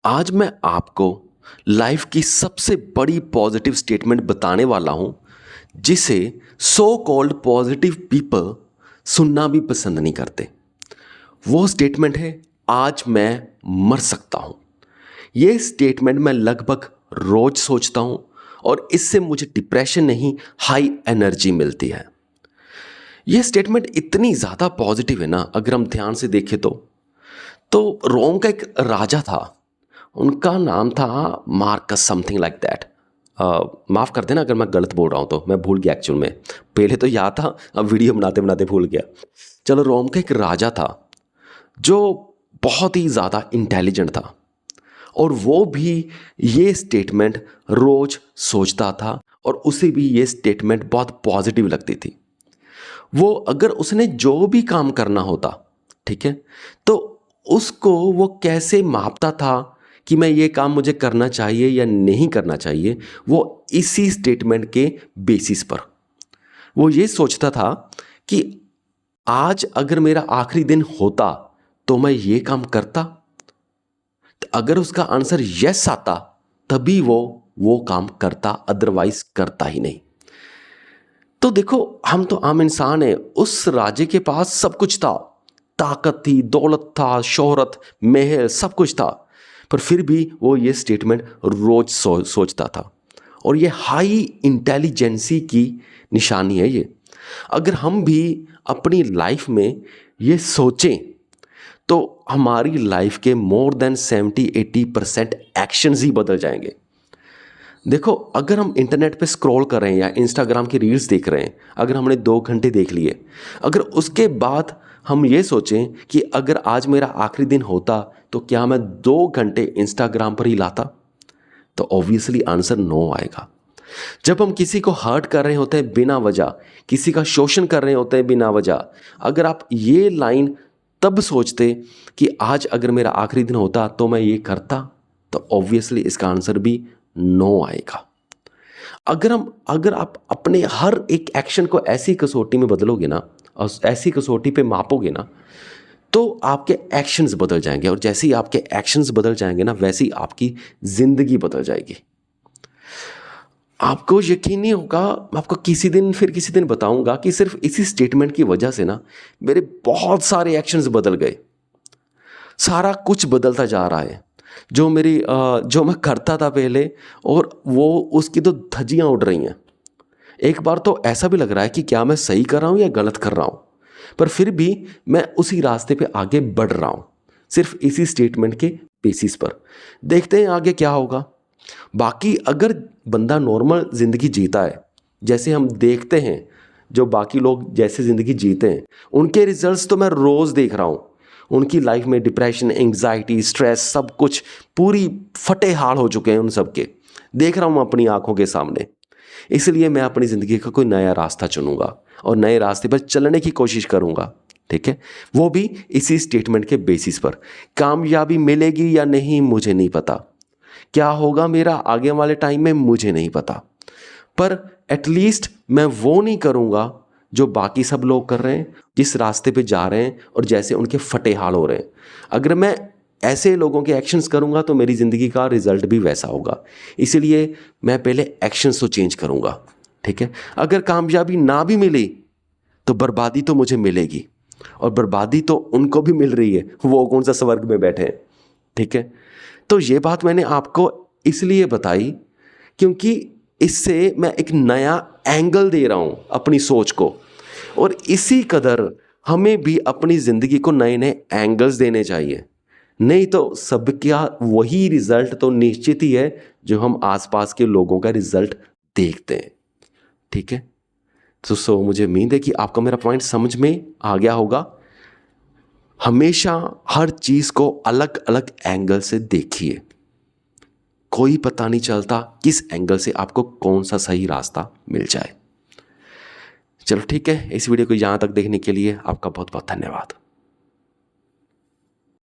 आज मैं आपको लाइफ की सबसे बड़ी पॉजिटिव स्टेटमेंट बताने वाला हूं जिसे सो कॉल्ड पॉजिटिव पीपल सुनना भी पसंद नहीं करते। वो स्टेटमेंट है, आज मैं मर सकता हूं। ये स्टेटमेंट मैं लगभग रोज सोचता हूं और इससे मुझे डिप्रेशन नहीं, हाई एनर्जी मिलती है। ये स्टेटमेंट इतनी ज़्यादा पॉजिटिव है ना, अगर हम ध्यान से देखें तो रोम का एक राजा था। उनका नाम था मार्कस, समथिंग लाइक दैट। माफ़ कर देना अगर मैं गलत बोल रहा हूँ, तो मैं भूल गया एक्चुअल में। पहले तो याद था, अब वीडियो बनाते बनाते भूल गया। चलो, रोम का एक राजा था जो बहुत ही ज़्यादा इंटेलिजेंट था और वो भी ये स्टेटमेंट रोज सोचता था और उसे भी ये स्टेटमेंट बहुत पॉजिटिव लगती थी। वो अगर उसने जो भी काम करना होता, ठीक है, तो उसको वो कैसे मापता था कि मैं ये काम मुझे करना चाहिए या नहीं करना चाहिए, वो इसी स्टेटमेंट के बेसिस पर वो ये सोचता था कि आज अगर मेरा आखिरी दिन होता तो मैं ये काम करता। तो अगर उसका आंसर यस आता तभी वो काम करता, अदरवाइज करता ही नहीं। तो देखो, हम तो आम इंसान हैं। उस राजे के पास सब कुछ था, ताकत थी, दौलत था, शोहरत, महल, सब कुछ था, पर फिर भी वो ये स्टेटमेंट रोज सोचता था। और ये हाई इंटेलिजेंसी की निशानी है ये। अगर हम भी अपनी लाइफ में ये सोचें तो हमारी लाइफ के मोर देन 70-80% एक्शंस ही बदल जाएंगे। देखो, अगर हम इंटरनेट पे स्क्रॉल कर रहे हैं या इंस्टाग्राम की रील्स देख रहे हैं, अगर हमने 2 घंटे देख लिए, अगर उसके बाद हम ये सोचें कि अगर आज मेरा आखिरी दिन होता तो क्या मैं 2 घंटे इंस्टाग्राम पर ही लाता, तो ऑब्वियसली आंसर नो आएगा। जब हम किसी को हर्ट कर रहे होते हैं बिना वजह, किसी का शोषण कर रहे होते हैं बिना वजह, अगर आप ये लाइन तब सोचते कि आज अगर मेरा आखिरी दिन होता तो मैं ये करता, तो ऑब्वियसली इसका आंसर भी नो आएगा। अगर आप अपने हर एक एक्शन को ऐसी कसौटी में बदलोगे ना, और ऐसी कसौटी पे मापोगे ना, तो आपके एक्शंस बदल जाएंगे। और जैसे ही आपके एक्शंस बदल जाएंगे ना, वैसे ही आपकी जिंदगी बदल जाएगी। आपको यकीन नहीं होगा, मैं आपको किसी दिन बताऊंगा कि सिर्फ इसी स्टेटमेंट की वजह से ना मेरे बहुत सारे एक्शंस बदल गए। सारा कुछ बदलता जा रहा है। जो मैं करता था पहले, और वो उसकी तो धज्जियां उड़ रही हैं। एक बार तो ऐसा भी लग रहा है कि क्या मैं सही कर रहा हूं या गलत कर रहा हूं, पर फिर भी मैं उसी रास्ते पे आगे बढ़ रहा हूं, सिर्फ इसी स्टेटमेंट के बेसिस पर। देखते हैं आगे क्या होगा। बाकी अगर बंदा नॉर्मल जिंदगी जीता है, जैसे हम देखते हैं जो बाकी लोग जैसे जिंदगी जीते हैं, उनके रिजल्ट्स तो मैं रोज देख रहा हूं। उनकी लाइफ में डिप्रेशन, एंग्जाइटी, स्ट्रेस, सब कुछ पूरी फटे हाल हो चुके हैं उन सब के, देख रहा हूं अपनी आंखों के सामने। इसलिए मैं अपनी ज़िंदगी का कोई नया रास्ता चुनूंगा और नए रास्ते पर चलने की कोशिश करूंगा, ठीक है, वो भी इसी स्टेटमेंट के बेसिस पर। कामयाबी मिलेगी या नहीं मुझे नहीं पता, क्या होगा मेरा आगे वाले टाइम में मुझे नहीं पता, पर एटलीस्ट मैं वो नहीं करूंगा जो बाकी सब लोग कर रहे हैं, जिस रास्ते पे जा रहे हैं और जैसे उनके फटे हाल हो रहे हैं। अगर मैं ऐसे लोगों के एक्शंस करूंगा तो मेरी ज़िंदगी का रिजल्ट भी वैसा होगा। इसीलिए मैं पहले एक्शंस तो चेंज करूंगा, ठीक है। अगर कामयाबी ना भी मिली तो बर्बादी तो मुझे मिलेगी, और बर्बादी तो उनको भी मिल रही है, वो कौन सा स्वर्ग में बैठे हैं, ठीक है। तो ये बात मैंने आपको इसलिए बताई क्योंकि इससे मैं एक नया एंगल दे रहा हूं अपनी सोच को, और इसी कदर हमें भी अपनी ज़िंदगी को नए नए एंगल्स देने चाहिए। नहीं तो सबका वही रिजल्ट तो निश्चित ही है जो हम आसपास के लोगों का रिजल्ट देखते हैं, ठीक है। तो मुझे उम्मीद है कि आपको मेरा पॉइंट समझ में आ गया होगा। हमेशा हर चीज़ को अलग अलग एंगल से देखिए, कोई पता नहीं चलता किस एंगल से आपको कौन सा सही रास्ता मिल जाए। चलो ठीक है, इस वीडियो को यहाँ तक देखने के लिए आपका बहुत बहुत धन्यवाद।